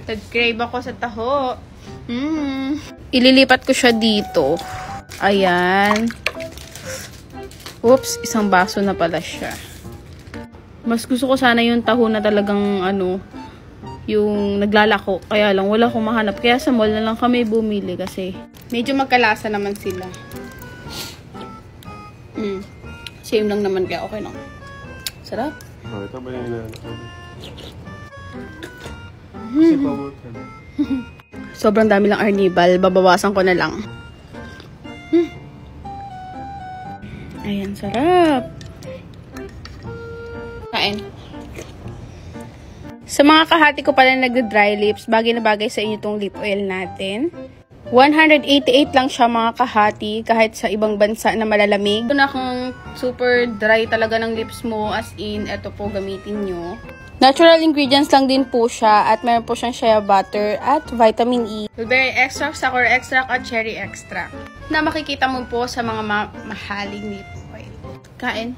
Nag-crave ako sa taho. Ililipat ko siya dito. Ayan. Oops, isang baso na pala siya. Mas gusto ko sana yung taho na talagang yung naglalako. Kaya lang, wala akong mahanap. Kaya sa mall na lang kami bumili kasi medyo magkalasa naman sila. Same lang naman kaya okay lang. Sarap. Ito ba yung inaano ko? Sobrang dami lang arnibal. Babawasan ko na lang. Ayan, sarap. Kain. Sa mga kahati ko pala nagda-dry lips, bagay na bagay sa inyo tong lip oil natin. 188 lang siya mga kahati, kahit sa ibang bansa na malalamig. Kung akong super dry talaga ng lips mo, as in, eto po gamitin nyo. Natural ingredients lang din po siya, at meron po siyang shea butter at vitamin E. Blueberry extract, sakura extract, at cherry extract. Na makikita mo po sa mga mahaling lip oil. Kain.